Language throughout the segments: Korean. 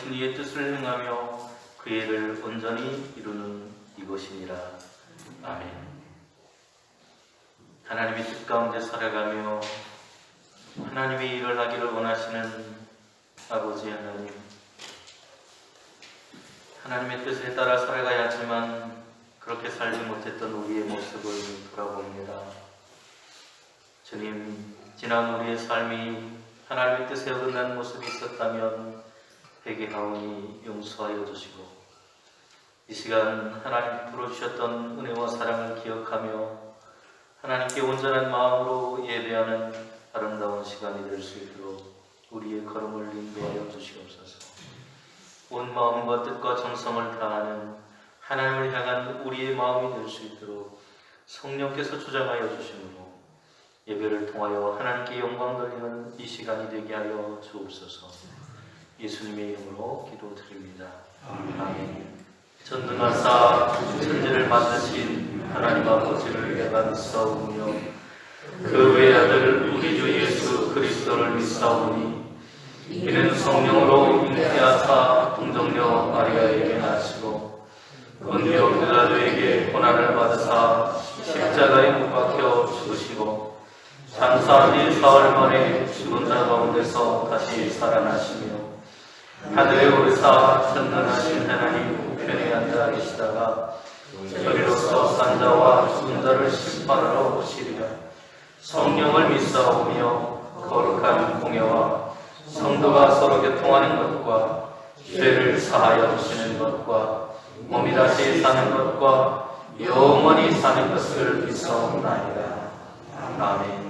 이루신 이의 뜻을 행하며 그 일을 온전히 이루는 이것이니라. 아멘. 하나님의 뜻 가운데 살아가며 하나님의 일을 하기를 원하시는 아버지 하나님, 하나님의 뜻에 따라 살아가야 하지만 그렇게 살지 못했던 우리의 모습을 돌아봅니다. 주님, 지난 우리의 삶이 하나님의 뜻에 어긋난 모습이 있었다면 회개하오니 용서하여 주시고, 이 시간 하나님 풀어주셨던 은혜와 사랑을 기억하며 하나님께 온전한 마음으로 예배하는 아름다운 시간이 될 수 있도록 우리의 걸음을 인도하여 주시옵소서. 온 마음과 뜻과 정성을 다하는 하나님을 향한 우리의 마음이 될 수 있도록 성령께서 주장하여 주시므로 예배를 통하여 하나님께 영광 돌리는 이 시간이 되게 하여 주옵소서. 예수님의 이름으로 기도드립니다. 아멘. 전능하사 천지를 만드신 하나님 아버지를 내가 믿사오며 그 외아들 우리 주 예수 그리스도를 믿사오니 이는 성령으로 잉태하사 동정녀 마리아에게 나시고 본디오 빌라도에게 고난을 받으사 십자가에 못 박혀 죽으시고 장사한 지 사흘 만에 죽은 자 가운데서 다시 살아나시며 하늘에 오르사 전능하신 하나님 우편에 앉아 계시다가 저리로서 산 자와 죽은 자를 심판하러 오시리라. 성령을 믿사오며 거룩한 공예와 성도가 서로 교통하는 것과 죄를 사하여 주시는 것과 몸이 다시 사는 것과 영원히 사는 것을 믿사옵나이다. 아멘.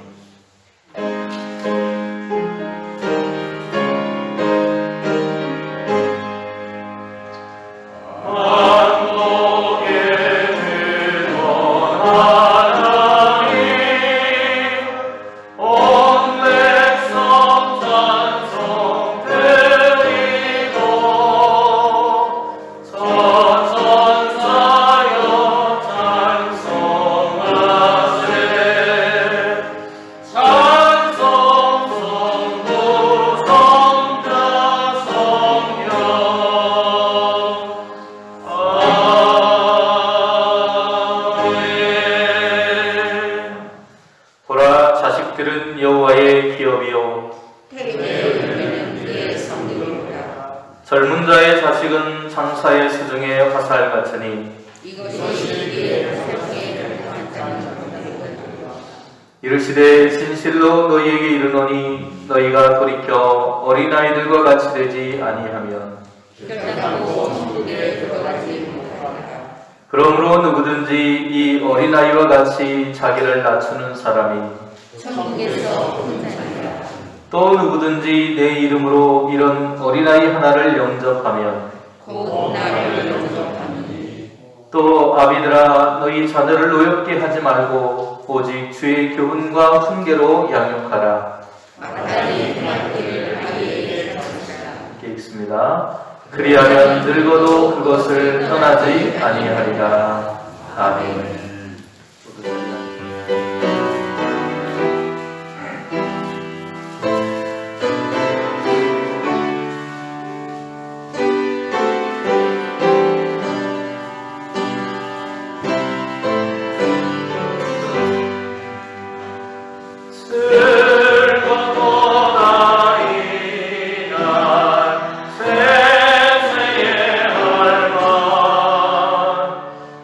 자식들은 여호와의 기업이요 젊은 자의 자식은 장사의 수중에 화살 같으니 이르시되 진실로 너희에게 이르노니 너희가 돌이켜 어린아이들과 같이 되지 아니하면 그러므로 누구든지 이 어린아이와 같이 자기를 낮추는 사람이 또 누구든지 내 이름으로 이런 어린아이 하나를 영접하면 또 아비들아 너희 자녀를 노엽게 하지 말고 오직 주의 교훈과 훈계로 양육하라. 이렇게 읽습니다. 그리하면 늙어도 그것을 떠나지 아니하리라. 아멘.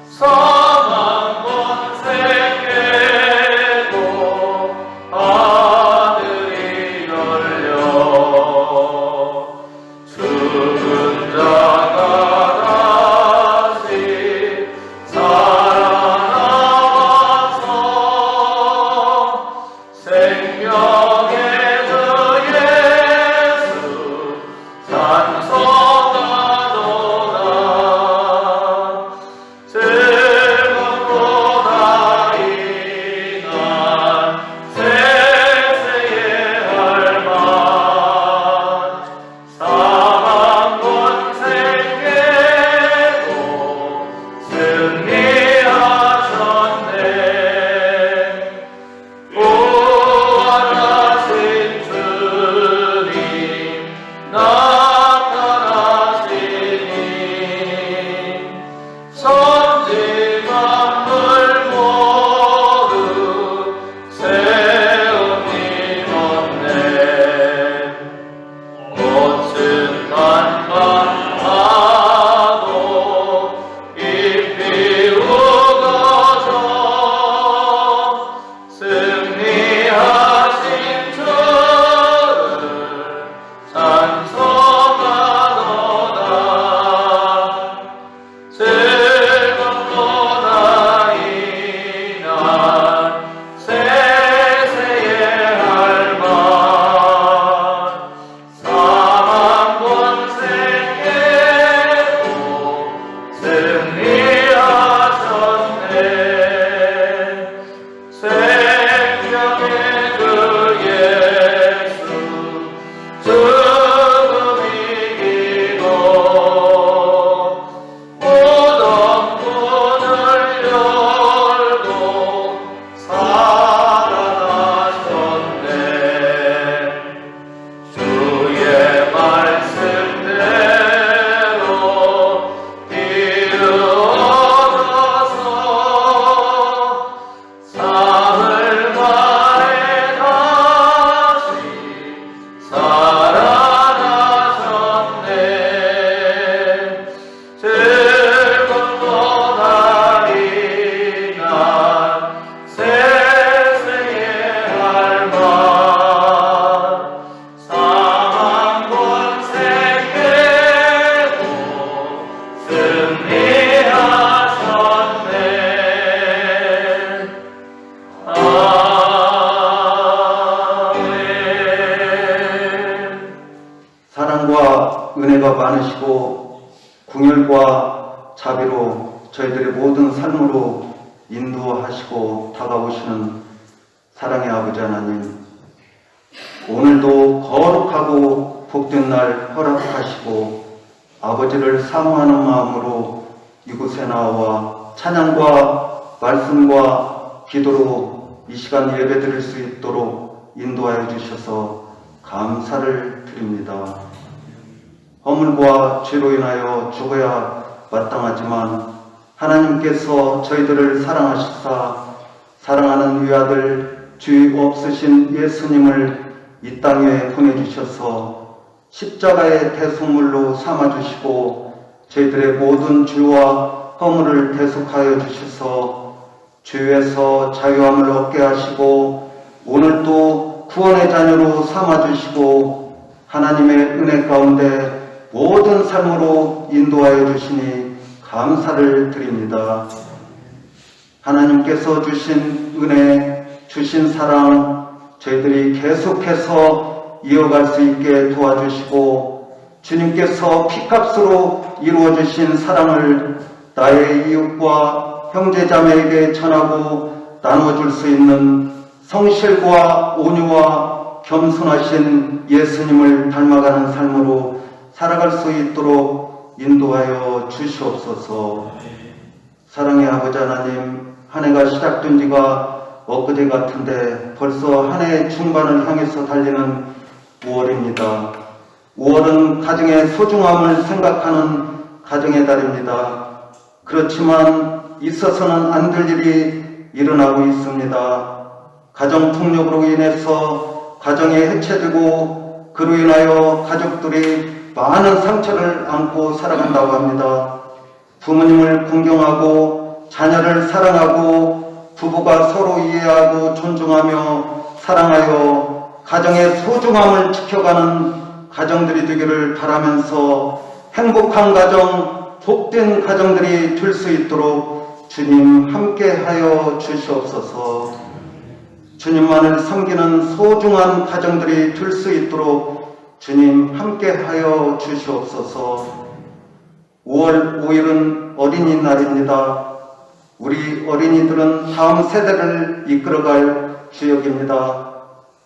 사망 사랑과 은혜가 많으시고 궁율과 자비로 저희들의 모든 삶으로 인도하시고 다가오시는 사랑의 아버지 하나님, 오늘도 거룩하고 복된 날 허락하시고 아버지를 사모하는 마음으로 이곳에 나와 찬양과 말씀과 기도로 이 시간 예배 드릴 수 있도록 인도하여 주셔서 감사를 드립니다. 허물과 죄로 인하여 죽어야 마땅하지만 하나님께서 저희들을 사랑하시사 사랑하는 위아들 죄 없으신 예수님을 이 땅에 보내주셔서 십자가의 대속물로 삼아주시고 저희들의 모든 죄와 허물을 대속하여 주셔서 죄에서 자유함을 얻게 하시고 오늘도 구원의 자녀로 삼아주시고 하나님의 은혜 가운데 모든 삶으로 인도하여 주시니 감사를 드립니다. 하나님께서 주신 은혜, 주신 사랑 저희들이 계속해서 이어갈 수 있게 도와주시고 주님께서 피값으로 이루어주신 사랑을 나의 이웃과 형제자매에게 전하고 나눠줄 수 있는 성실과 온유와 겸손하신 예수님을 닮아가는 삶으로 살아갈 수 있도록 인도하여 주시옵소서. 사랑의 아버지 하나님, 한 해가 시작된 지가 엊그제 같은데 벌써 한 해 중반을 향해서 달리는 5월입니다. 5월은 가정의 소중함을 생각하는 가정의 달입니다. 그렇지만 있어서는 안 될 일이 일어나고 있습니다. 가정폭력으로 인해서 가정이 해체되고 그로 인하여 가족들이 많은 상처를 안고 살아간다고 합니다. 부모님을 공경하고 자녀를 사랑하고 부부가 서로 이해하고 존중하며 사랑하여 가정의 소중함을 지켜가는 가정들이 되기를 바라면서 행복한 가정, 복된 가정들이 될 수 있도록 주님 함께하여 주시옵소서. 주님만을 섬기는 소중한 가정들이 될 수 있도록 주님 함께하여 주시옵소서. 5월 5일은 어린이날입니다. 우리 어린이들은 다음 세대를 이끌어갈 주역입니다.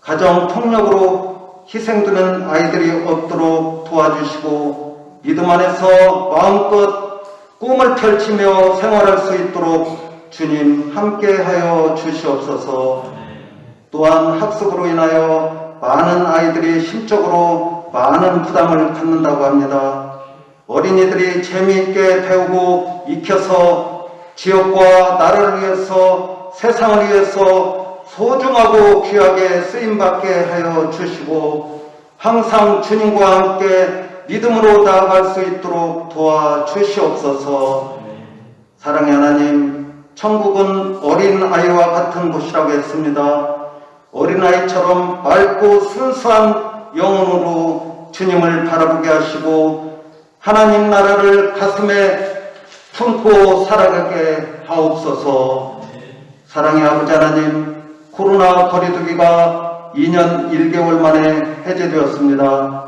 가정폭력으로 희생되는 아이들이 없도록 도와주시고 믿음 안에서 마음껏 꿈을 펼치며 생활할 수 있도록 주님 함께하여 주시옵소서. 또한 학습으로 인하여 많은 아이들이 심적으로 많은 부담을 갖는다고 합니다. 어린이들이 재미있게 배우고 익혀서 지역과 나라를 위해서 세상을 위해서 소중하고 귀하게 쓰임받게 하여 주시고 항상 주님과 함께 믿음으로 나아갈 수 있도록 도와주시옵소서. 사랑의 하나님, 천국은 어린아이와 같은 곳이라고 했습니다. 어린아이처럼 맑고 순수한 영혼으로 주님을 바라보게 하시고 하나님 나라를 가슴에 품고 살아가게 하옵소서. 사랑의 아버지 하나님, 코로나 거리두기가 2년 1개월 만에 해제되었습니다.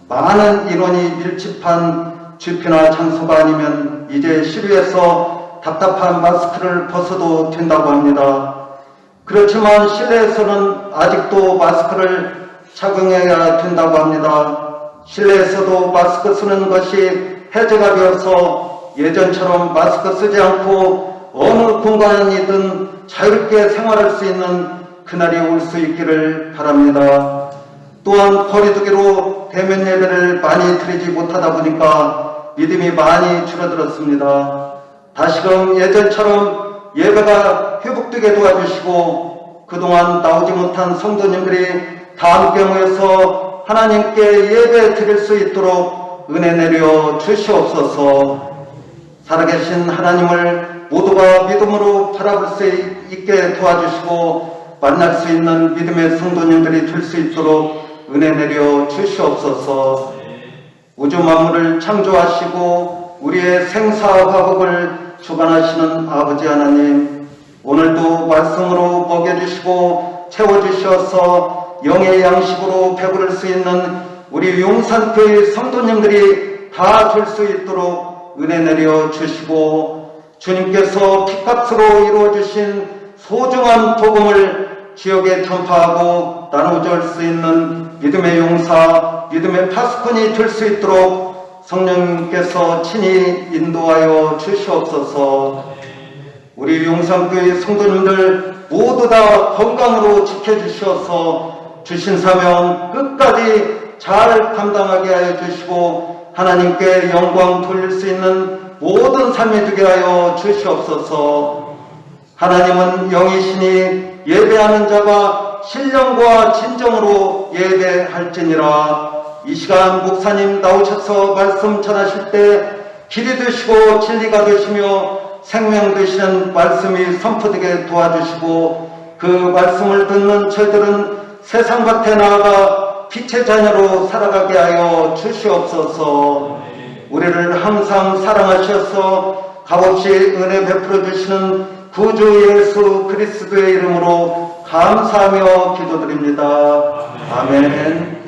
많은 인원이 밀집한 집회나 장소가 아니면 이제 시루에서 답답한 마스크를 벗어도 된다고 합니다. 그렇지만 실내에서는 아직도 마스크를 착용해야 된다고 합니다. 실내에서도 마스크 쓰는 것이 해제가 되어서 예전처럼 마스크 쓰지 않고 어느 공간이든 자유롭게 생활할 수 있는 그날이 올 수 있기를 바랍니다. 또한 거리두기로 대면 예배를 많이 드리지 못하다 보니까 믿음이 많이 줄어들었습니다. 다시금 예전처럼 예배가 회복되게 도와주시고 그동안 나오지 못한 성도님들이 다음 경우에서 하나님께 예배 드릴 수 있도록 은혜 내려 주시옵소서. 살아계신 하나님을 모두가 믿음으로 바라볼 수 있게 도와주시고 만날 수 있는 믿음의 성도님들이 될 수 있도록 은혜 내려 주시옵소서. 우주 만물을 창조하시고 우리의 생사화복을 주관하시는 아버지 하나님, 오늘도 말씀으로 먹여주시고 채워주셔서 영의 양식으로 배부를 수 있는 우리 용산교회 성도님들이 다 될 수 있도록 은혜 내려 주시고 주님께서 피값으로 이루어주신 소중한 복음을 지역에 전파하고 나눠줄 수 있는 믿음의 용사, 믿음의 파수꾼이 될 수 있도록 성령님께서 친히 인도하여 주시옵소서. 우리 용산교회 성도님들 모두 다 건강으로 지켜주셔서 주신 사명 끝까지 잘 감당하게 하여 주시고 하나님께 영광 돌릴 수 있는 모든 삶이 되게 하여 주시옵소서. 하나님은 영이시니 예배하는 자가 신령과 진정으로 예배할지니라. 이 시간 목사님 나오셔서 말씀 전하실 때 길이 되시고 진리가 되시며 생명 되시는 말씀이 선포되게 도와주시고 그 말씀을 듣는 저희들은 세상 밖에 나아가 빛의 자녀로 살아가게 하여 주시옵소서. 우리를 항상 사랑하셔서 값없이 은혜 베풀어 주시는 구주 예수 그리스도의 이름으로 감사하며 기도드립니다. 아멘.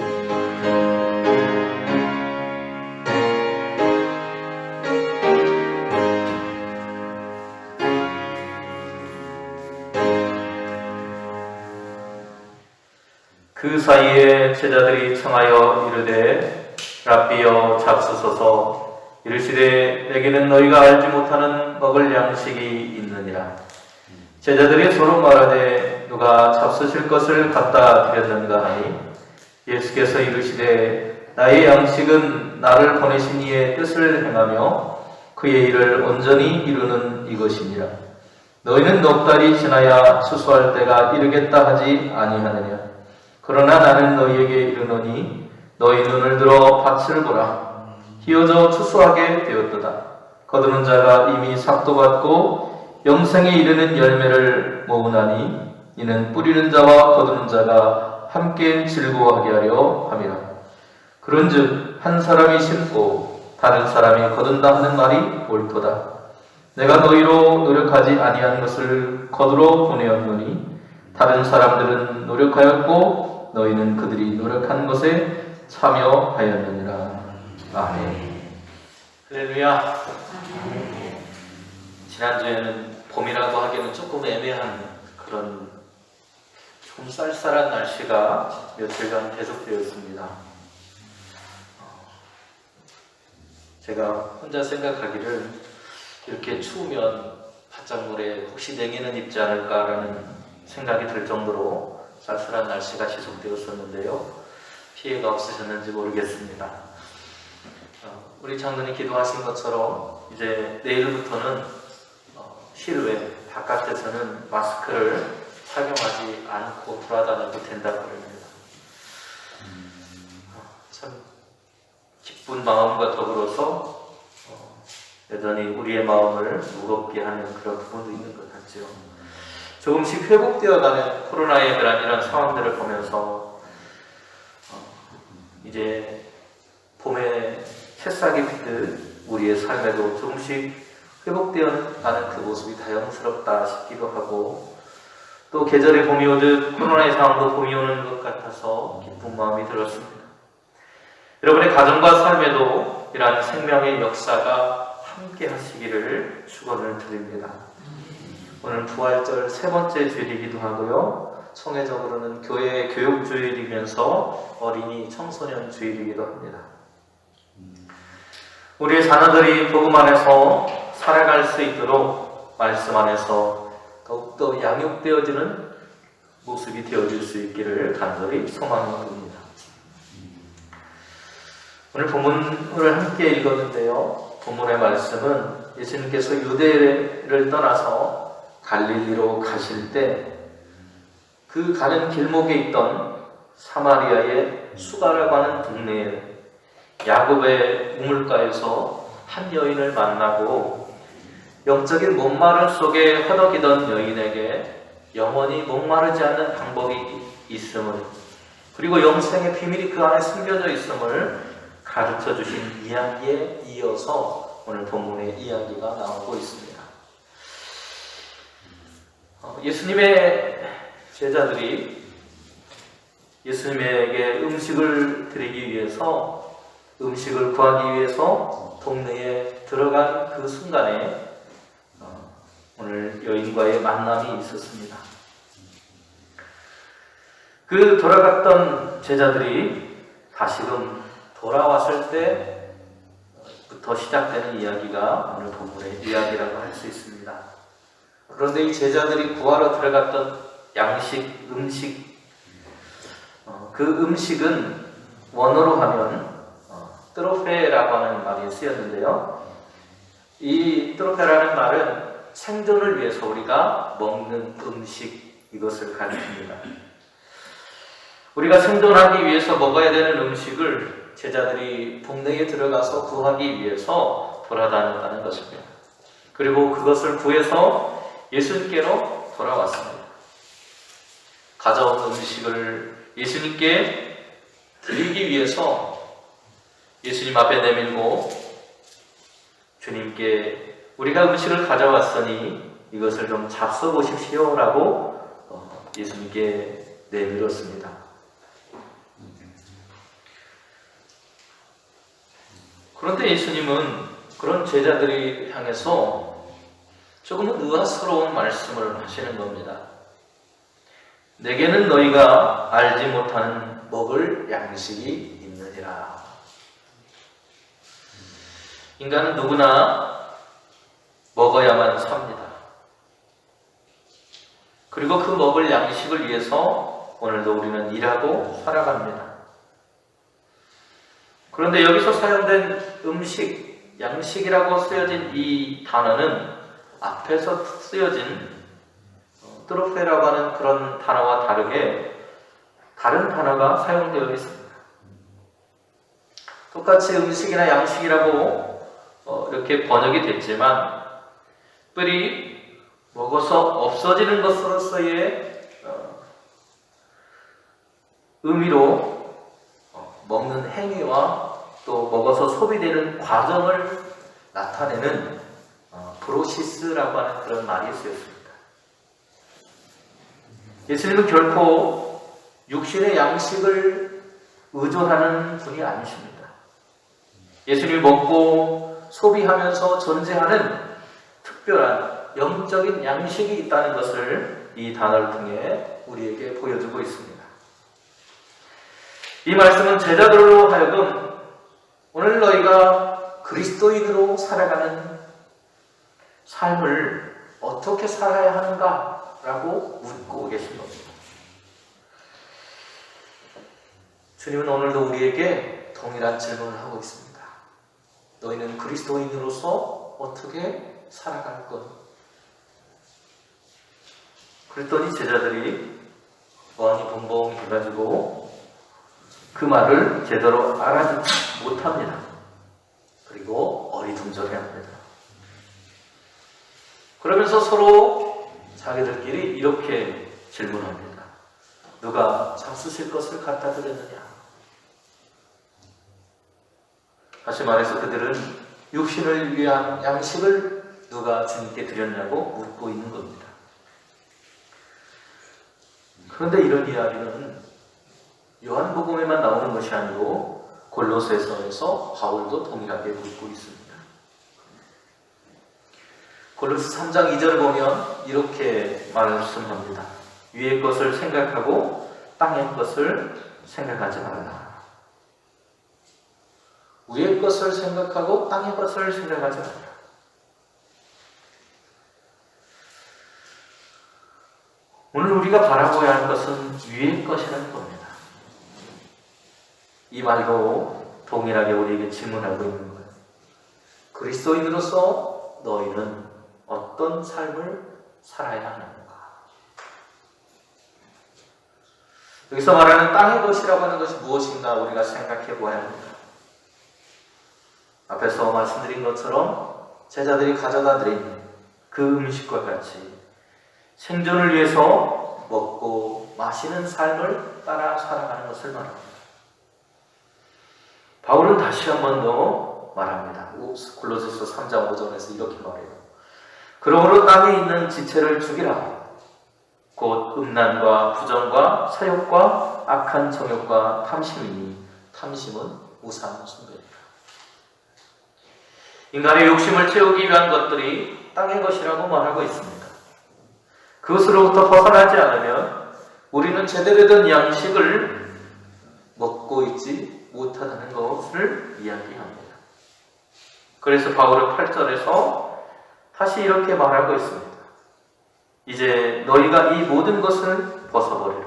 그 사이에 제자들이 청하여 이르되 랍비여 잡수소서. 이르시되 내게는 너희가 알지 못하는 먹을 양식이 있느니라. 제자들이 서로 말하되 누가 잡수실 것을 갖다 드렸는가 하니 예수께서 이르시되 나의 양식은 나를 보내신 이의 뜻을 행하며 그의 일을 온전히 이루는 이것이니라. 너희는 넉 달이 지나야 추수할 때가 이르겠다 하지 아니하느냐. 그러나 나는 너희에게 이르노니 너희 눈을 들어 밭을 보라. 희어져 추수하게 되었도다. 거두는 자가 이미 삭도 받고 영생에 이르는 열매를 모으나니 이는 뿌리는 자와 거두는 자가 함께 즐거워하게 하려 함이라. 그런즉 한 사람이 심고 다른 사람이 거둔다 하는 말이 옳도다. 내가 너희로 노력하지 아니한 것을 거두러 보내었노니 다른 사람들은 노력하였고 너희는 그들이 노력한 것에 참여하였느니라. 아멘. 할렐루야. 지난주에는 봄이라고 하기에는 조금 애매한 그런 좀 쌀쌀한 날씨가 며칠간 계속되었습니다. 제가 혼자 생각하기를 이렇게 추우면 바닷물에 혹시 냉이는 입지 않을까라는 생각이 들 정도로 쌀쌀한 날씨가 지속되었었는데요. 피해가 없으셨는지 모르겠습니다. 우리 장로님 기도하신 것처럼 이제 내일부터는 실외 바깥에서는 마스크를 착용하지 않고 돌아다녀도 된다고 합니다. 참 기쁜 마음과 더불어서 여전히 우리의 마음을 무겁게 하는 그런 부분도 있는 것 같죠. 조금씩 회복되어가는 코로나의 이런 상황들을 보면서 이제 봄에 새싹이 피듯 우리의 삶에도 조금씩 회복되어가는 그 모습이 다행스럽다 싶기도 하고, 또 계절의 봄이 오듯 코로나의 상황도 봄이 오는 것 같아서 기쁜 마음이 들었습니다. 여러분의 가정과 삶에도 이러한 생명의 역사가 함께 하시기를 축원을 드립니다. 오늘 부활절 세 번째 주일이기도 하고요, 총회적으로는 교회 교육 주일이면서 어린이 청소년 주일이기도 합니다. 우리의 자녀들이 복음 안에서 살아갈 수 있도록 말씀 안에서 더욱더 양육되어지는 모습이 되어질 수 있기를 간절히 소망합니다. 오늘 본문을 함께 읽었는데요, 본문의 말씀은 예수님께서 유대를 떠나서 갈릴리로 가실 때 그 가는 길목에 있던 사마리아의 수가라고 하는 동네에 야곱의 우물가에서 한 여인을 만나고 영적인 목마름 속에 허덕이던 여인에게 영원히 목마르지 않는 방법이 있음을, 그리고 영생의 비밀이 그 안에 숨겨져 있음을 가르쳐 주신 이야기에 이어서 오늘 본문의 이야기가 나오고 있습니다. 예수님의 제자들이 예수님에게 음식을 드리기 위해서, 음식을 구하기 위해서 동네에 들어간 그 순간에 오늘 여인과의 만남이 있었습니다. 그 돌아갔던 제자들이 다시금 돌아왔을 때부터 시작되는 이야기가 오늘 본문의 이야기라고 할 수 있습니다. 그런데 이 제자들이 구하러 들어갔던 양식, 음식, 그 음식은 원어로 하면 트로페라고 하는 말이 쓰였는데요, 이 트로페라는 말은 생존을 위해서 우리가 먹는 음식, 이것을 가리킵니다. 우리가 생존하기 위해서 먹어야 되는 음식을 제자들이 동네에 들어가서 구하기 위해서 돌아다녔다는 것입니다. 그리고 그것을 구해서 예수님께로 돌아왔습니다. 가져온 음식을 예수님께 드리기 위해서 예수님 앞에 내밀고 주님께 우리가 음식을 가져왔으니 이것을 좀 잡숴 보십시오 라고 예수님께 내밀었습니다. 그런데 예수님은 그런 제자들이 향해서 조금은 의아스러운 말씀을 하시는 겁니다. 내게는 너희가 알지 못하는 먹을 양식이 있느니라. 인간은 누구나 먹어야만 삽니다. 그리고 그 먹을 양식을 위해서 오늘도 우리는 일하고 살아갑니다. 그런데 여기서 사용된 음식, 양식이라고 쓰여진 이 단어는 앞에서 쓰여진 트로페라고 하는 그런 단어와 다르게 다른 단어가 사용되어 있습니다. 똑같이 음식이나 양식이라고 이렇게 번역이 됐지만 뿔이 먹어서 없어지는 것으로서의 의미로 먹는 행위와 또 먹어서 소비되는 과정을 나타내는 프로시스라고 하는 그런 말이 쓰였습니다. 예수님은 결코 육신의 양식을 의존하는 분이 아니십니다. 예수님이 먹고 소비하면서 존재하는 특별한 영적인 양식이 있다는 것을 이 단어를 통해 우리에게 보여주고 있습니다. 이 말씀은 제자들로 하여금 오늘 너희가 그리스도인으로 살아가는 삶을 어떻게 살아야 하는가라고 묻고 계신 겁니다. 주님은 오늘도 우리에게 동일한 질문을 하고 있습니다. 너희는 그리스도인으로서 어떻게 살아갈 것. 그랬더니 제자들이 어안이 벙벙해가지고 그 말을 제대로 알아듣지 못합니다. 그리고 어리둥절해합니다. 그러면서 서로 자기들끼리 이렇게 질문합니다. 누가 잡수실 것을 갖다 드렸느냐? 다시 말해서 그들은 육신을 위한 양식을 누가 주님께 드렸냐고 묻고 있는 겁니다. 그런데 이런 이야기는 요한복음에만 나오는 것이 아니고 골로새서에서 바울도 동일하게 묻고 있습니다. 골로새 3장 2절을 보면 이렇게 말씀합니다. 위의 것을 생각하고 땅의 것을 생각하지 말라. 위의 것을 생각하고 땅의 것을 생각하지 말라. 오늘 우리가 바라보아야 할 것은 위의 것이라는 겁니다. 이 말로 동일하게 우리에게 질문하고 있는 거예요. 그리스도인으로서 너희는 어떤 삶을 살아야 하는가? 여기서 말하는 땅의 것이라고 하는 것이 무엇인가 우리가 생각해 보아야 합니다. 앞에서 말씀드린 것처럼 제자들이 가져다 드린 그 음식과 같이 생존을 위해서 먹고 마시는 삶을 따라 살아가는 것을 말합니다. 바울은 다시 한 번 더 말합니다. 골로새서 3장 5절에서 이렇게 말해요. 그러므로 땅에 있는 지체를 죽이라. 곧 음란과 부정과 사욕과 악한 정욕과 탐심이니 탐심은 우상 숭배니라. 인간의 욕심을 채우기 위한 것들이 땅의 것이라고 말하고 있습니다. 그것으로부터 벗어나지 않으면 우리는 제대로 된 양식을 먹고 있지 못하다는 것을 이야기합니다. 그래서 바울은 8절에서 다시 이렇게 말하고 있습니다. 이제 너희가 이 모든 것을 벗어버리라.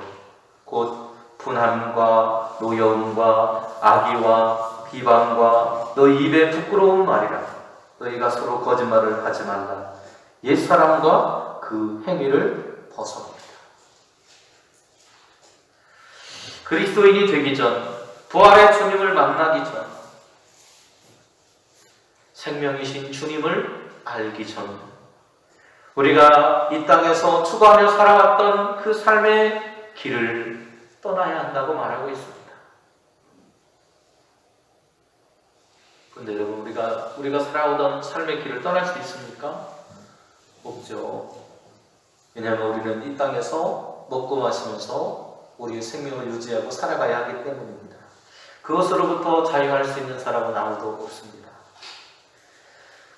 곧 분함과 노여움과 악의와 비방과 너희 입에 부끄러운 말이라. 너희가 서로 거짓말을 하지 말라. 옛사람과 그 행위를 벗어버리라. 그리스도인이 되기 전, 부활의 주님을 만나기 전, 생명이신 주님을 알기 전, 우리가 이 땅에서 추구하며 살아왔던 그 삶의 길을 떠나야 한다고 말하고 있습니다. 그런데 여러분, 우리가 살아오던 삶의 길을 떠날 수 있습니까? 없죠. 왜냐하면 우리는 이 땅에서 먹고 마시면서 우리의 생명을 유지하고 살아가야 하기 때문입니다. 그것으로부터 자유할 수 있는 사람은 아무도 없습니다.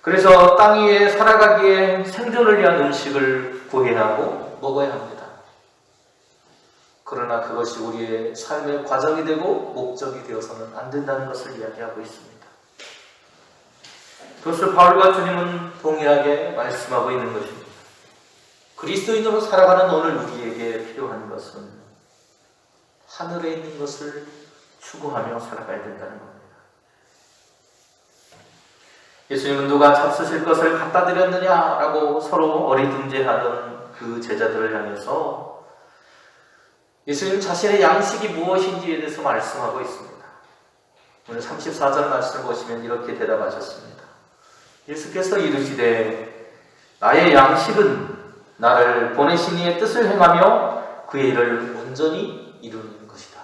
그래서 땅 위에 살아가기에 생존을 위한 음식을 구해야 하고 먹어야 합니다. 그러나 그것이 우리의 삶의 과정이 되고 목적이 되어서는 안 된다는 것을 이야기하고 있습니다. 그것을 바울과 주님은 동일하게 말씀하고 있는 것입니다. 그리스도인으로 살아가는 오늘 우리에게 필요한 것은 하늘에 있는 것을 추구하며 살아가야 된다는 겁니다. 예수님은 누가 잡수실 것을 갖다 드렸느냐라고 서로 어리둥절하던 그 제자들을 향해서 예수님 자신의 양식이 무엇인지에 대해서 말씀하고 있습니다. 오늘 34절 말씀을 보시면 이렇게 대답하셨습니다. 예수께서 이르시되 나의 양식은 나를 보내신 이의 뜻을 행하며 그의 일을 온전히 이루는 것이다.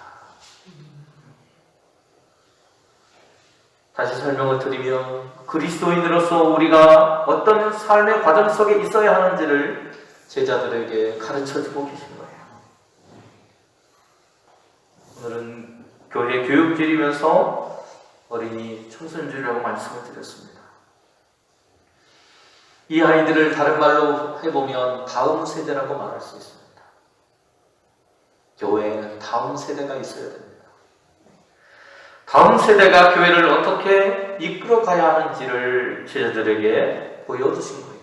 다시 설명을 드리면 그리스도인으로서 우리가 어떤 삶의 과정 속에 있어야 하는지를 제자들에게 가르쳐주고 계신 거예요. 오늘은 교회 교육절이면서 어린이 청소년주라고 말씀을 드렸습니다. 이 아이들을 다른 말로 해보면 다음 세대라고 말할 수 있습니다. 교회에는 다음 세대가 있어야 됩니다. 다음 세대가 교회를 어떻게 이끌어 가야 하는지를 제자들에게 보여주신 거예요.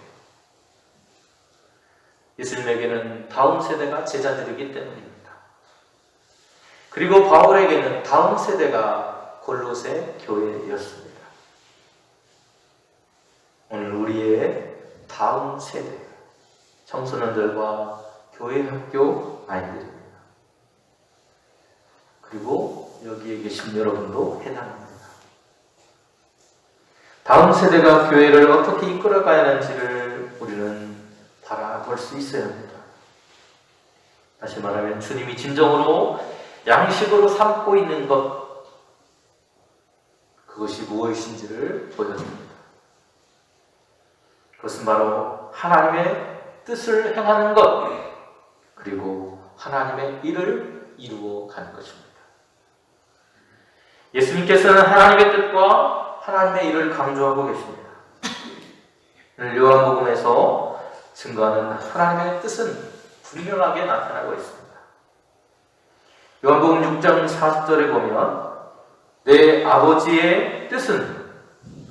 예수님에게는 다음 세대가 제자들이기 때문입니다. 그리고 바울에게는 다음 세대가 골로새 교회였습니다. 다음 세대 청소년들과 교회 학교 아이들입니다. 그리고 여기에 계신 여러분도 해당합니다. 다음 세대가 교회를 어떻게 이끌어가야 하는지를 우리는 바라볼 수 있어야 합니다. 다시 말하면 주님이 진정으로 양식으로 삼고 있는 것, 그것이 무엇인지를 보여줍니다. 그것은 바로 하나님의 뜻을 행하는 것, 그리고 하나님의 일을 이루어 가는 것입니다. 예수님께서는 하나님의 뜻과 하나님의 일을 강조하고 계십니다. 오늘 요한복음에서 증거하는 하나님의 뜻은 분명하게 나타나고 있습니다. 요한복음 6장 40절에 보면 내 아버지의 뜻은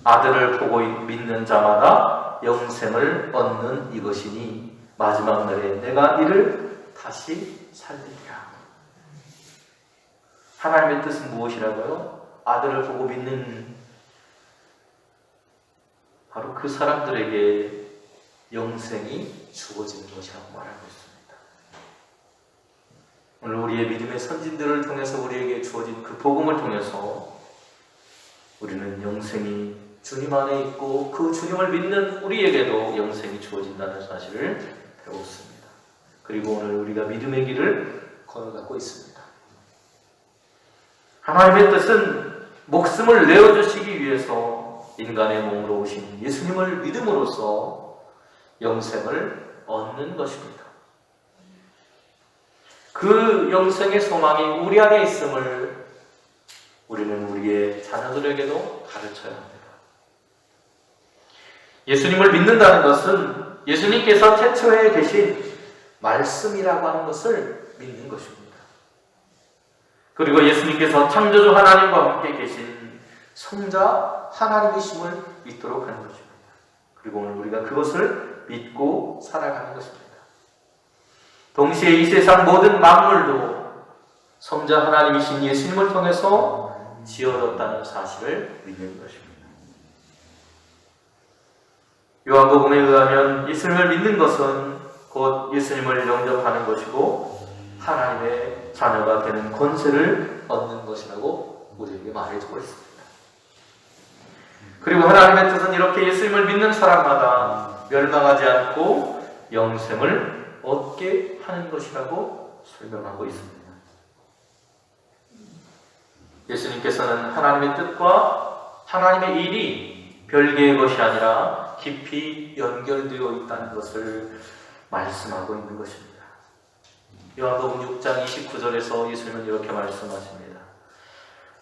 아들을 보고 믿는 자마다 영생을 얻는 이것이니 마지막 날에 내가 이를 다시 살리리라. 하나님의 뜻은 무엇이라고요? 아들을 보고 믿는 바로 그 사람들에게 영생이 주어지는 것이라고 말하고 있습니다. 오늘 우리의 믿음의 선진들을 통해서 우리에게 주어진 그 복음을 통해서 우리는 영생이 주님 안에 있고 그 주님을 믿는 우리에게도 영생이 주어진다는 사실을 배웠습니다. 그리고 오늘 우리가 믿음의 길을 걸어가고 있습니다. 하나님의 뜻은 목숨을 내어주시기 위해서 인간의 몸으로 오신 예수님을 믿음으로써 영생을 얻는 것입니다. 그 영생의 소망이 우리 안에 있음을 우리는 우리의 자녀들에게도 가르쳐야 합니다. 예수님을 믿는다는 것은 예수님께서 태초에 계신 말씀이라고 하는 것을 믿는 것입니다. 그리고 예수님께서 창조주 하나님과 함께 계신 성자 하나님이심을 믿도록 하는 것입니다. 그리고 오늘 우리가 그것을 믿고 살아가는 것입니다. 동시에 이 세상 모든 만물도 성자 하나님이신 예수님을 통해서 지어졌다는 사실을 믿는 것입니다. 요한복음에 의하면 예수님을 믿는 것은 곧 예수님을 영접하는 것이고 하나님의 자녀가 되는 권세를 얻는 것이라고 우리에게 말해주고 있습니다. 그리고 하나님의 뜻은 이렇게 예수님을 믿는 사람마다 멸망하지 않고 영생을 얻게 하는 것이라고 설명하고 있습니다. 예수님께서는 하나님의 뜻과 하나님의 일이 별개의 것이 아니라 깊이 연결되어 있다는 것을 말씀하고 있는 것입니다. 요한복음 6장 29절에서 예수님은 이렇게 말씀하십니다.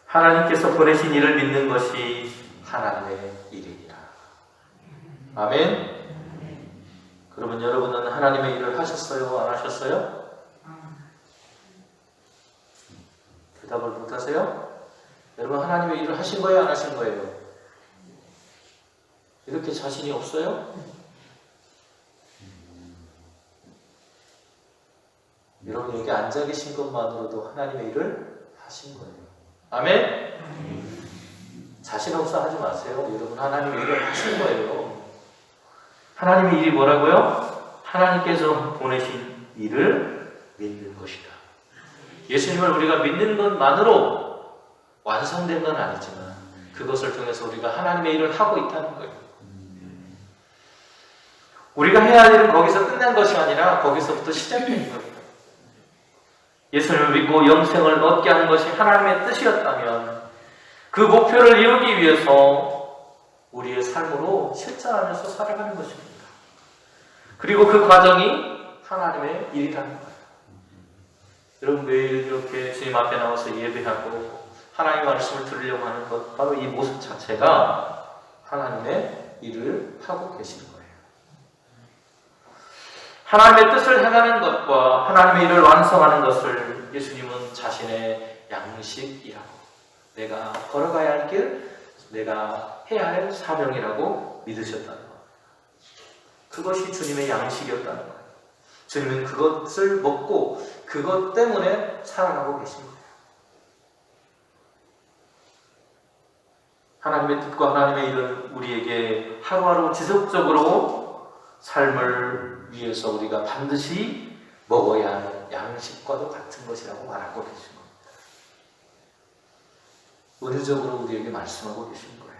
하나님께서 보내신 이를 믿는 것이 하나님의 일이니라. 아멘. 그러면 여러분은 하나님의 일을 하셨어요? 안 하셨어요? 대답을 못하세요? 여러분 하나님의 일을 하신 거예요? 안 하신 거예요? 이렇게 자신이 없어요? 여러분 여기 앉아 계신 것만으로도 하나님의 일을 하신 거예요. 아멘? 자신 없어 하지 마세요. 여러분 하나님의 일을 하신 거예요. 하나님의 일이 뭐라고요? 하나님께서 보내신 일을 믿는 것이다. 예수님을 우리가 믿는 것만으로 완성된 건 아니지만 그것을 통해서 우리가 하나님의 일을 하고 있다는 거예요. 우리가 해야 할 일은 거기서 끝난 것이 아니라 거기서부터 시작된 거예요. 예수님을 믿고 영생을 얻게 하는 것이 하나님의 뜻이었다면 그 목표를 이루기 위해서 우리의 삶으로 실천하면서 살아가는 것입니다. 그리고 그 과정이 하나님의 일이라는 거예요. 여러분 매일 이렇게 주님 앞에 나와서 예배하고 하나님의 말씀을 들으려고 하는 것, 바로 이 모습 자체가 하나님의 일을 하고 계시는 거예요. 하나님의 뜻을 행하는 것과 하나님의 일을 완성하는 것을 예수님은 자신의 양식이라고, 내가 걸어가야 할 길, 내가 해야 할 사명이라고 믿으셨다는 것. 그것이 주님의 양식이었다는 거예요. 주님은 그것을 먹고 그것 때문에 살아가고 계신 거예요. 하나님의 뜻과 하나님의 일은 우리에게 하루하루 지속적으로 삶을 위해서 우리가 반드시 먹어야 하는 양식과도 같은 것이라고 말하고 계신 겁니다. 은유적으로 우리에게 말씀하고 계신 거예요.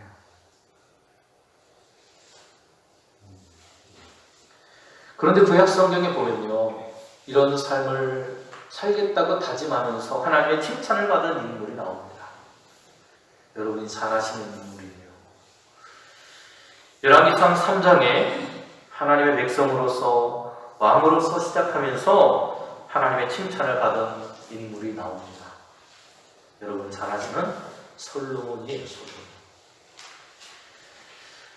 그런데 구약 성경에 보면요, 이런 삶을 살겠다고 다짐하면서 하나님의 칭찬을 받은 인물이 나옵니다. 여러분이 잘 아시는 인물이에요. 열왕기상 3장에 하나님의 백성으로서 왕으로서 시작하면서 하나님의 칭찬을 받은 인물이 나옵니다. 여러분 잘 아시는 솔로몬이에요.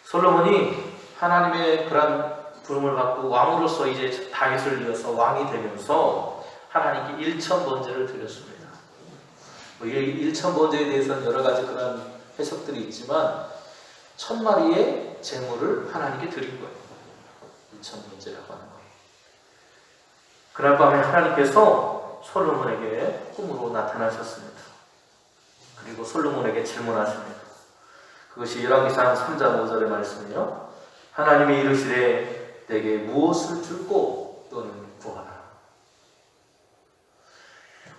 솔로몬이 하나님의 그런 부름을 받고 왕으로서 이제 다윗을 이어서 왕이 되면서 하나님께 일천번제를 드렸습니다. 이 일천번제에 대해서는 여러 가지 그런 해석들이 있지만 1000마리의 제물을 하나님께 드린 거예요. 일천번제라고 하는 거예요. 그날 밤에 하나님께서 솔로몬에게 꿈으로 나타나셨습니다. 그리고 솔로몬에게 질문하십니다. 그것이 열왕기상 3장 5절의 말씀이요. 하나님이 이르시되 내게 무엇을 줄고 또는 구하라.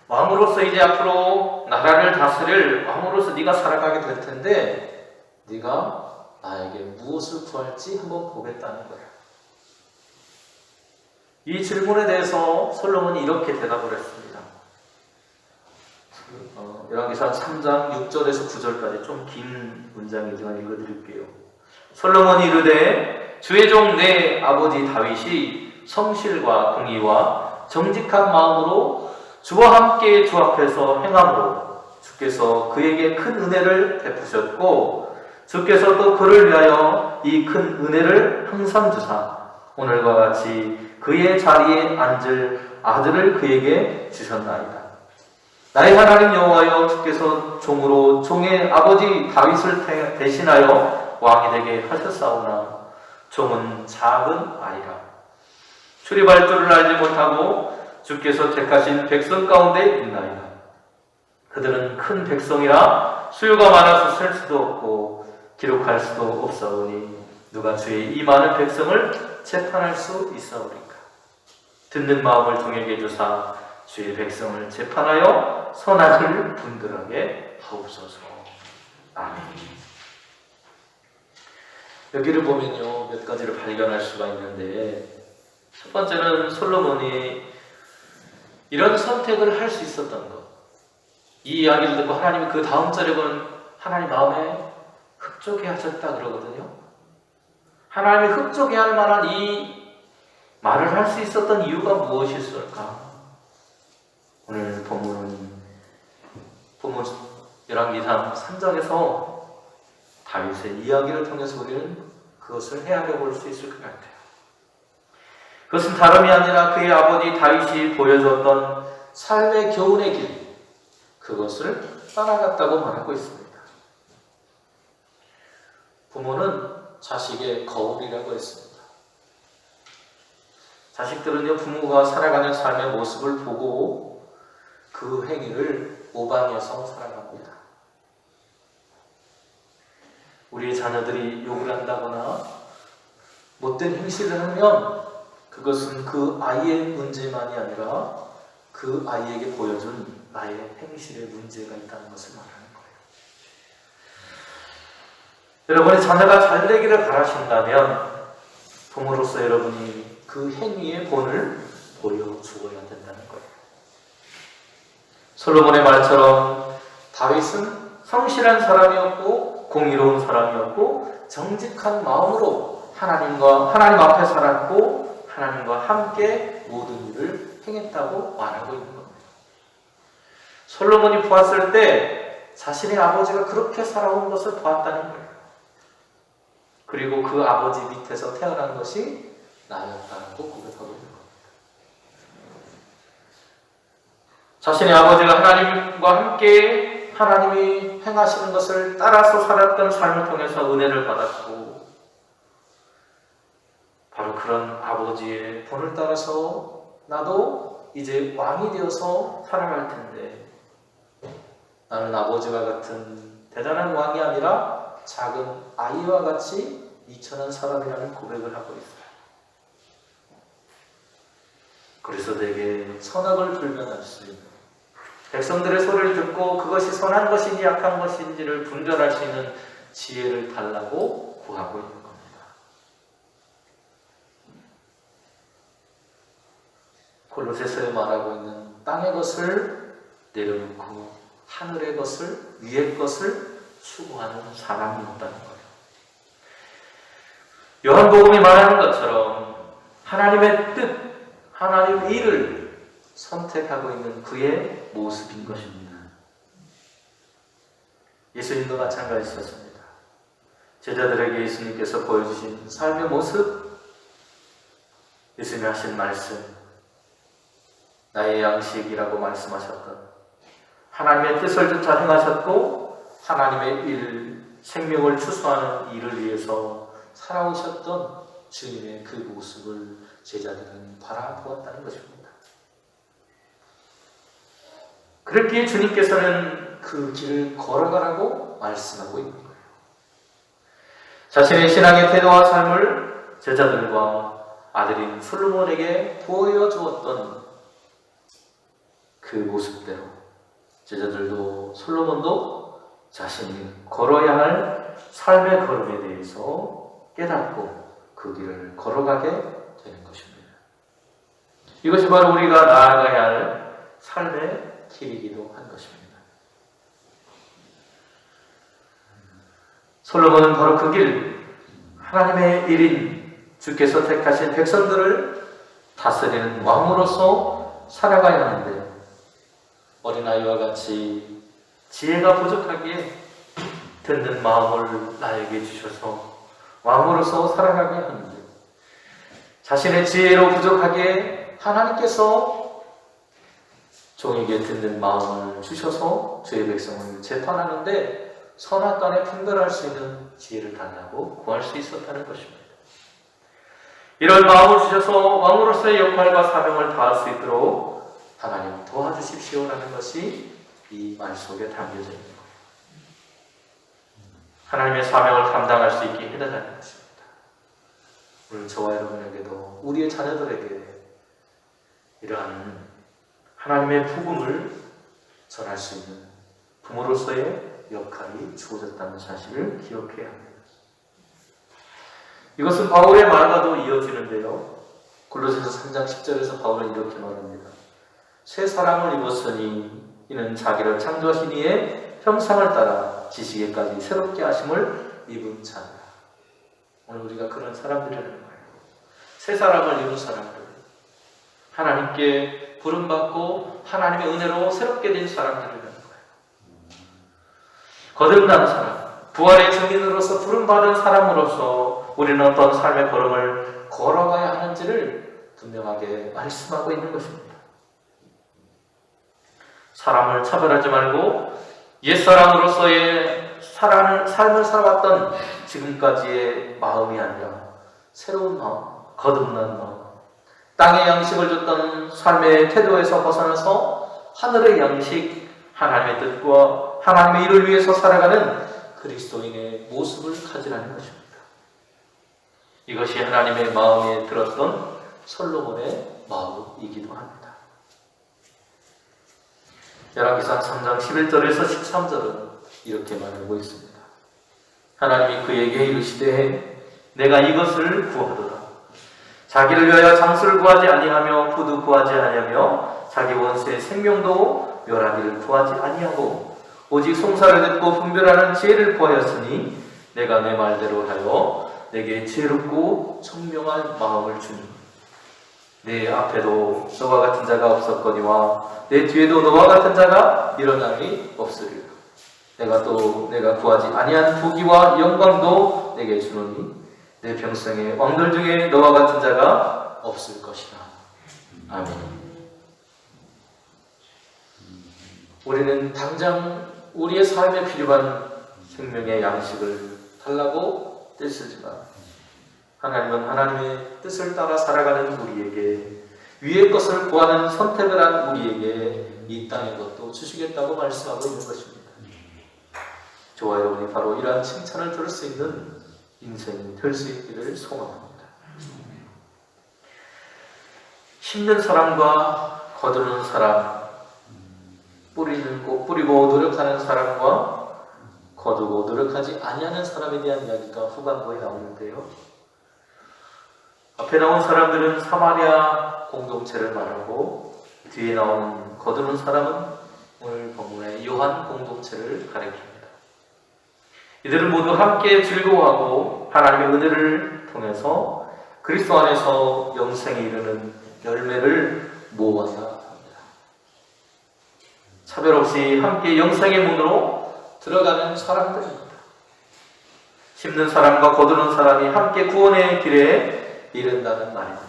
왕으로서 이제 앞으로 나라를 다스릴 왕으로서 네가 살아가게 될 텐데 네가 나에게 무엇을 구할지 한번 보겠다는 거야. 이 질문에 대해서 솔로몬이 이렇게 대답을 했습니다. 열왕기상 3장 6절에서 9절까지 좀 긴 문장이지만 읽어드릴게요. 솔로몬이 이르되 주의 종 내 아버지 다윗이 성실과 공의와 정직한 마음으로 주와 함께 주 앞에서 행함으로 주께서 그에게 큰 은혜를 베푸셨고 주께서 또 그를 위하여 이 큰 은혜를 항상 주사 오늘과 같이 그의 자리에 앉을 아들을 그에게 주셨나이다. 나의 하나님 여호와여 주께서 종으로 종의 아버지 다윗을 대신하여 왕이 되게 하셨사오나 종은 작은 아이라 출입할 줄을 알지 못하고 주께서 택하신 백성 가운데 있나이다. 그들은 큰 백성이라 수요가 많아서 셀 수도 없고 기록할 수도 없사오니 누가 주의 이 많은 백성을 재판할 수 있사오리까. 듣는 마음을 종에게 주사 주의 백성을 재판하여 선악을 분들하게 하옵소서. 아멘. 여기를 보면요, 몇 가지를 발견할 수가 있는데, 첫 번째는 솔로몬이 이런 선택을 할 수 있었던 것. 이 이야기를 듣고 하나님이 그 다음 절에 보면 하나님 마음에 흡족해 하셨다 그러거든요. 하나님이 흡족해 할 만한 이 말을 할 수 있었던 이유가 무엇이었을까? 오늘 본문 열왕기상 3장에서 다윗의 이야기를 통해서 우리는 그것을 헤아려 볼 수 있을 것 같아요. 그것은 다름이 아니라 그의 아버지 다윗이 보여줬던 삶의 교훈의 길, 그것을 따라갔다고 말하고 있습니다. 부모는 자식의 거울이라고 했습니다. 자식들은요, 부모가 살아가는 삶의 모습을 보고 그 행위를 모방해서 살아갑니다. 우리의 자녀들이 욕을 한다거나 못된 행실을 하면 그것은 그 아이의 문제만이 아니라 그 아이에게 보여준 나의 행실에 문제가 있다는 것을 말하는 거예요. 여러분의 자녀가 잘 되기를 바라신다면 부모로서 여러분이 그 행위의 본을 보여주어야 된다는 거예요. 솔로몬의 말처럼 다윗은 성실한 사람이었고 공의로운 사람이었고 정직한 마음으로 하나님 앞에 살았고 하나님과 함께 모든 일을 행했다고 말하고 있는 겁니다. 솔로몬이 보았을 때 자신의 아버지가 그렇게 살아온 것을 보았다는 거예요. 그리고 그 아버지 밑에서 태어난 것이 나였다고 고백하고 있는 겁니다. 자신의 아버지가 하나님과 함께 하나님이 행하시는 것을 따라서 살았던 삶을 통해서 은혜를 받았고 바로 그런 아버지의 본을 따라서 나도 이제 왕이 되어서 살아갈 텐데 나는 아버지와 같은 대단한 왕이 아니라 작은 아이와 같이 미천한 사람이라는 고백을 하고 있어요. 그래서 내게 선악을 불변할 수 있는, 백성들의 소리를 듣고 그것이 선한 것인지 악한 것인지를 분별할 수 있는 지혜를 달라고 구하고 있는 겁니다. 골로새서에 말하고 있는 땅의 것을 내려놓고 하늘의 것을, 위의 것을 추구하는 사람이 있다는 거예요. 요한복음이 말하는 것처럼 하나님의 뜻, 하나님의 일을 선택하고 있는 그의 모습인 것입니다. 예수님도 마찬가지였습니다. 제자들에게 예수님께서 보여주신 삶의 모습, 예수님이 하신 말씀, 나의 양식이라고 말씀하셨던 하나님의 뜻을 쫓아 행하셨고 하나님의 일, 생명을 추수하는 일을 위해서 살아오셨던 주님의 그 모습을 제자들은 바라보았다는 것입니다. 그렇기에 주님께서는 그 길을 걸어가라고 말씀하고 있는 거예요. 자신의 신앙의 태도와 삶을 제자들과 아들인 솔로몬에게 보여주었던 그 모습대로 제자들도 솔로몬도 자신이 걸어야 할 삶의 걸음에 대해서 깨닫고 그 길을 걸어가게 되는 것입니다. 이것이 바로 우리가 나아가야 할 삶의 길이기도 한 것입니다. 솔로몬은 바로 그 길, 하나님의 일인 주께서 택하신 백성들을 다스리는 왕으로서 살아가야 하는데 어린아이와 같이 지혜가 부족하기에 듣는 마음을 나에게 주셔서 왕으로서 살아가게 하는데 자신의 지혜로 부족하기에 하나님께서 종에게 듣는 마음을 주셔서 주의 백성을 재판하는데 선악간에 분별할 수 있는 지혜를 달라고 구할 수 있었다는 것입니다. 이런 마음을 주셔서 왕으로서의 역할과 사명을 다할 수 있도록 하나님 도와주십시오라는 것이 이 말 속에 담겨져 있는 거예요. 하나님의 사명을 감당할 수 있게 해달라는 것입니다. 오늘 저와 여러분에게도 우리의 자녀들에게 이러한 하나님의 복음을 전할 수 있는 부모로서의 역할이 주어졌다는 사실을 기억해야 합니다. 이것은 바울의 말과도 이어지는데요. 골로새서 3장 10절에서 바울은 이렇게 말합니다. 새 사람을 입었으니 이는 자기를 창조하신 이의 형상을 따라 지식에까지 새롭게 하심을 입은 자라. 오늘 우리가 그런 사람들이라는 거예요. 새 사람을 입은 사람들, 하나님께 부름받고 하나님의 은혜로 새롭게 된 사람들이라는 거예요. 거듭난 사람, 부활의 증인으로서 부름받은 사람으로서 우리는 어떤 삶의 걸음을 걸어가야 하는지를 분명하게 말씀하고 있는 것입니다. 사람을 차별하지 말고 옛사람으로서의 삶을 살아왔던 지금까지의 마음이 아니라 새로운 마음, 거듭난 마음, 땅의 양식을 줬던 삶의 태도에서 벗어나서 하늘의 양식, 하나님의 뜻과 하나님의 일을 위해서 살아가는 그리스도인의 모습을 가지라는 것입니다. 이것이 하나님의 마음에 들었던 솔로몬의 마음이기도 합니다. 열왕기상 3장 11절에서 13절은 이렇게 말하고 있습니다. 하나님이 그에게 이르시되 내가 이것을 구하도다. 자기를 위하여 장수를 구하지 아니하며 부도 구하지 아니하며 자기 원수의 생명도 멸하기를 구하지 아니하고 오직 송사를 듣고 분별하는 지혜를 구하였으니 내가 내 말대로 하여 내게 지혜롭고 청명한 마음을 주니 내 앞에도 너와 같은 자가 없었거니와 내 뒤에도 너와 같은 자가 일어남이 없으리라. 내가 구하지 아니한 부귀와 영광도 내게 주노니 내 평생에 왕들 중에 너와 같은 자가 없을 것이다. 아멘. 우리는 당장 우리의 삶에 필요한 생명의 양식을 달라고 떼쓰지만 하나님은 하나님의 뜻을 따라 살아가는 우리에게 위의 것을 구하는 선택을 한 우리에게 이 땅의 것도 주시겠다고 말씀하고 있는 것입니다. 저와 여러분이 바로 이러한 칭찬을 들을 수 있는 인생이 될 수 있기를 소망합니다. 심는 사람과 거두는 사람, 뿌리고 노력하는 사람과 거두고 노력하지 아니하는 사람에 대한 이야기가 후반부에 나오는데요. 앞에 나온 사람들은 사마리아 공동체를 말하고 뒤에 나오는 거두는 사람은 오늘 본문의 요한 공동체를 가리킵니다. 이들은 모두 함께 즐거워하고 하나님의 은혜를 통해서 그리스도 안에서 영생에 이르는 열매를 모아야 합니다. 차별 없이 함께 영생의 문으로 들어가는 사람들입니다. 심는 사람과 거두는 사람이 함께 구원의 길에 이른다는 말입니다.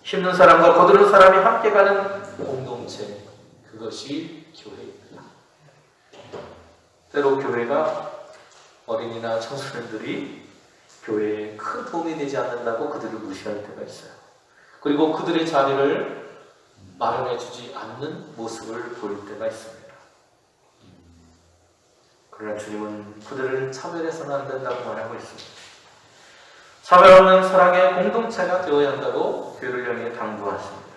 심는 사람과 거두는 사람이 함께 가는 공동체, 그것이 교회입니다. 때로 교회가 어린이나 청소년들이 교회에 큰 도움이 되지 않는다고 그들을 무시할 때가 있어요. 그리고 그들의 자리를 마련해 주지 않는 모습을 보일 때가 있습니다. 그러나 주님은 그들을 차별해서는 안 된다고 말하고 있습니다. 차별 없는 사랑의 공동체가 되어야 한다고 교회를 향해 당부하십니다.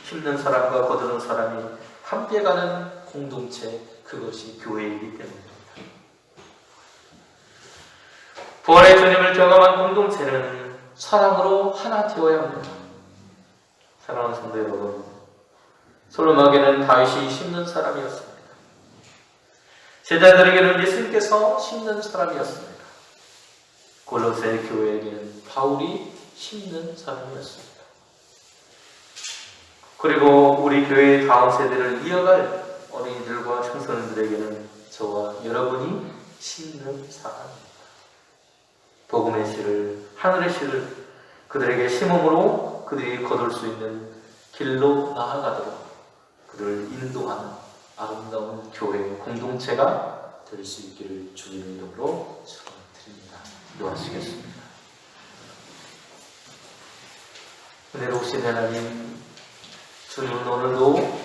힘든 사람과 거두는 사람이 함께 가는 공동체, 그것이 교회이기 때문입니다. 부활의 주님을 경험한 공동체는 사랑으로 하나 되어야 합니다. 사랑하는 성도 여러분, 솔로몬에게는 다윗이 심는 사람이었습니다. 제자들에게는 예수님께서 심는 사람이었습니다. 골로새 교회에게는 바울이 심는 사람이었습니다. 그리고 우리 교회의 다음 세대를 이어갈 어린이들과 청소년들에게는 저와 여러분이 심는 사람입니다. 복음의 씨를, 하늘의 씨를 그들에게 심음으로 그들이 거둘 수 있는 길로 나아가도록 그들을 인도하는 아름다운 교회 공동체가 될 수 있기를 주님의 이름으로 축원드립니다. 기도하시겠습니다. 은혜로우신 하나님, 주님은 오늘도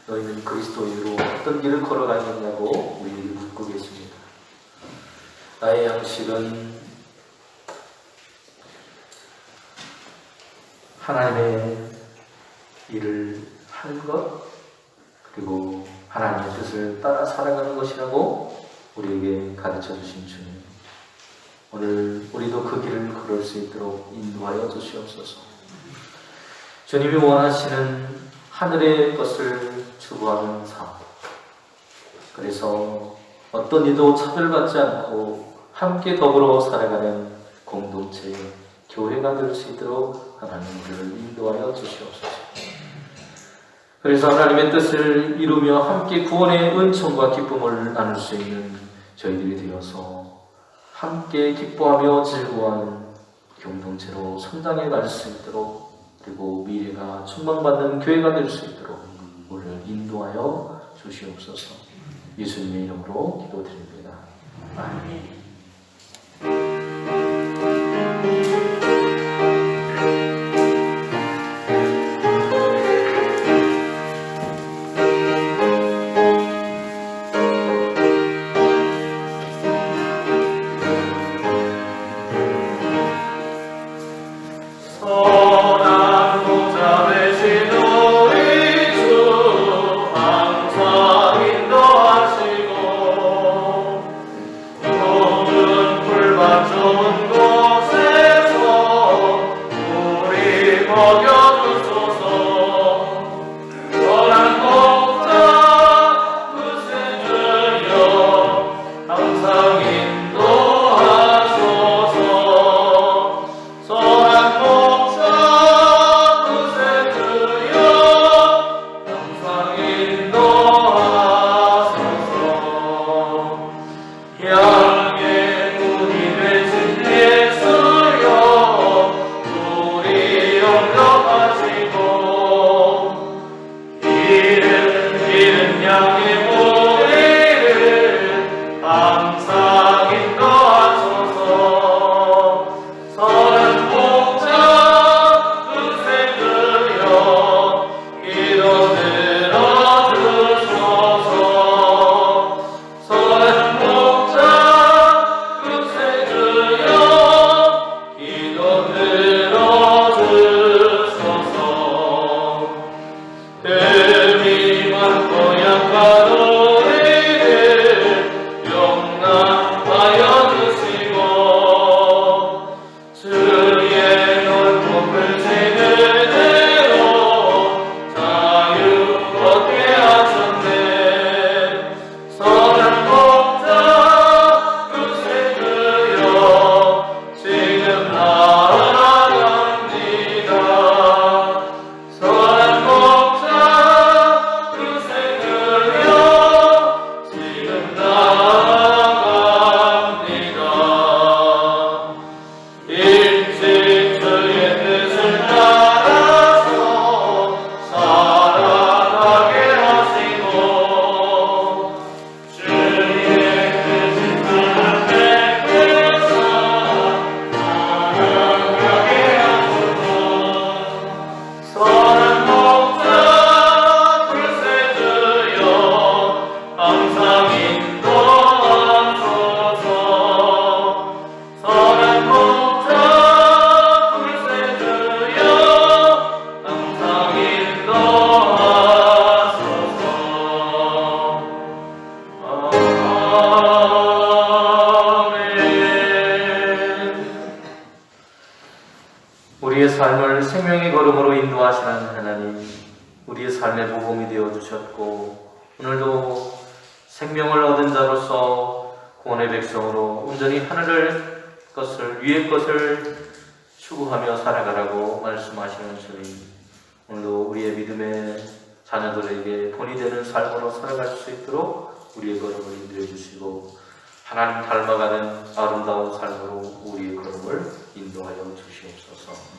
너희는 그리스도인으로 어떤 길을 걸어가느냐고 우리에게 묻고 계십니다. 나의 양식은 하나님의 일을 하는 것, 그리고 하나님의 뜻을 따라 살아가는 것이라고 우리에게 가르쳐 주신 주님, 오늘 우리도 그 길을 걸을 수 있도록 인도하여 주시옵소서. 주님이 원하시는 하늘의 것을 추구하는 삶, 그래서 어떤 이도 차별받지 않고 함께 더불어 살아가는 공동체, 교회가 될 수 있도록 하나님 우리를 인도하여 주시옵소서. 그래서 하나님의 뜻을 이루며 함께 구원의 은총과 기쁨을 나눌 수 있는 저희들이 되어서 함께 기뻐하며 즐거워하는 공동체로 성장해 갈 수 있도록, 그리고 미래가 촉망받는 교회가 될 수 있도록 우리를 인도하여 주시옵소서. 예수님의 이름으로 기도드립니다. 아멘. 영광 나를 생명의 걸음으로 인도하시는 하나님, 우리의 삶의 모범이 되어주셨고 오늘도 생명을 얻은 자로서 구원의 백성으로 온전히 하늘 것을, 위의 것을 추구하며 살아가라고 말씀하시는 주님, 오늘도 우리의 믿음의 자녀들에게 본이 되는 삶으로 살아갈 수 있도록 우리의 걸음을 인도해 주시고 하나님 닮아가는 아름다운 삶으로 우리의 걸음을 인도하여 주시옵소서.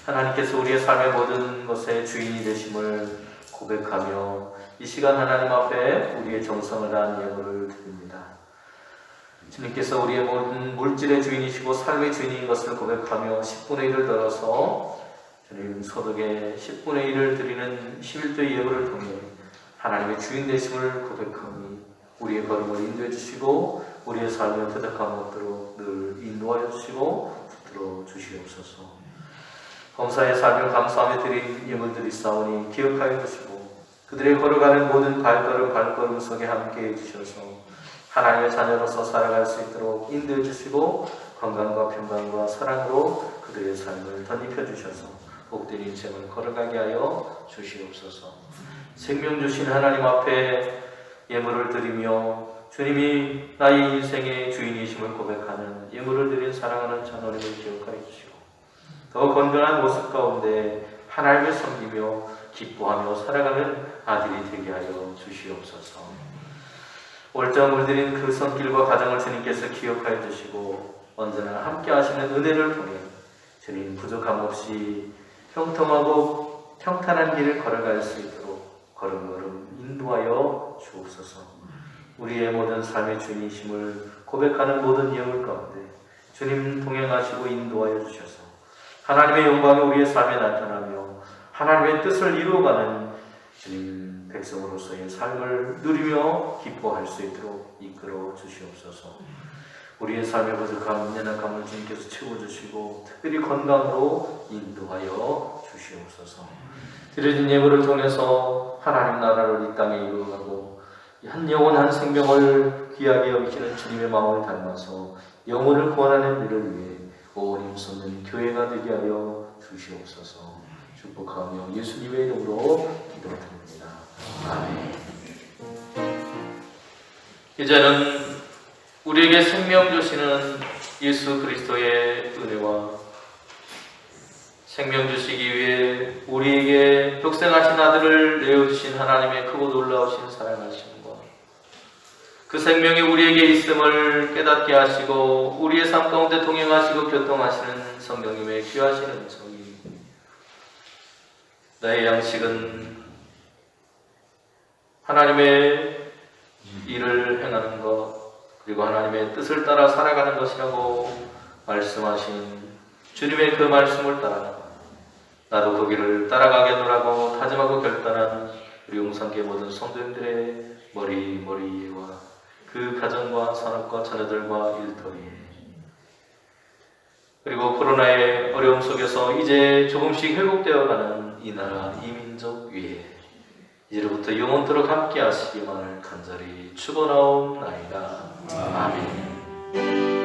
하나님께서 우리의 삶의 모든 것의 주인이 되심을 고백하며 이 시간 하나님 앞에 우리의 정성을 다한 예물을 드립니다. 주님께서 우리의 모든 물질의 주인이시고 삶의 주인인 것을 고백하며 10분의 1을 들어서 주님 소득의 10분의 1을 드리는 11조의 예물을 통해 하나님의 주인 되심을 고백하니 우리의 걸음을 인도해 주시고 우리의 삶을 대적함 없도록 늘 인도하여 주시고 붙들어 주시옵소서. 범사의 삶을 감사하며 드린 예물들이 싸우니 기억하여 주시고 그들의 걸어가는 모든 발걸음 속에 함께해 주셔서 하나님의 자녀로서 살아갈 수 있도록 인도해 주시고 건강과 평강과 사랑으로 그들의 삶을 덧입혀 주셔서 복된 인생을 걸어가게 하여 주시옵소서. 생명 주신 하나님 앞에 예물을 드리며 주님이 나의 인생의 주인이심을 고백하는 예물을 드린 사랑하는 자녀님을 기억하여 주시고 더 건강한 모습 가운데 하나님을 섬기며 기뻐하며 살아가는 아들이 되게 하여 주시옵소서. 올정 물들인 그 손길과 가정을 주님께서 기억하여 주시고 언제나 함께 하시는 은혜를 통해 주님 부족함 없이 형통하고 평탄한 길을 걸어갈 수 있도록 걸음걸음 인도하여 주옵소서. 우리의 모든 삶의 주인이심을 고백하는 모든 예물 가운데 주님 동행하시고 인도하여 주셔서 하나님의 영광이 우리의 삶에 나타나며 하나님의 뜻을 이루어가는 주님 백성으로서의 삶을 누리며 기뻐할 수 있도록 이끌어 주시옵소서. 우리의 삶의 부족함, 연약함을 주님께서 채워주시고 특별히 건강으로 인도하여 주시옵소서. 드려진 예물을 통해서 하나님 나라를 이 땅에 이루어가고 한 영혼 한 생명을 귀하게 여기시는 주님의 마음을 닮아서 영혼을 구원하는 일을 위해 온 힘쓰는 교회가 되게 하여 주시옵소서. 축복하며 예수님의 이름으로 기도드립니다. 아멘. 이제는 우리에게 생명 주시는 예수 그리스도의 은혜와 생명 주시기 위해 우리에게 독생하신 아들을 내어주신 하나님의 크고 놀라우신 사랑하심과 그 생명이 우리에게 있음을 깨닫게 하시고 우리의 삶 가운데 동행하시고 교통하시는 성령님의 귀하신 은총이 나의 양식은 하나님의 일을 행하는 것 그리고 하나님의 뜻을 따라 살아가는 것이라고 말씀하신 주님의 그 말씀을 따라 나도 그 길을 따라가겠노라고 다짐하고 결단한 우리 용산교회 모든 성도님들의 머리위와 그 가정과 산업과 자녀들과 일터리 그리고 코로나의 어려움 속에서 이제 조금씩 회복되어가는 이 나라 이 민족 위에 이제로부터 영원토록 함께 하시기만을 간절히 축원하옵나이다. 아멘.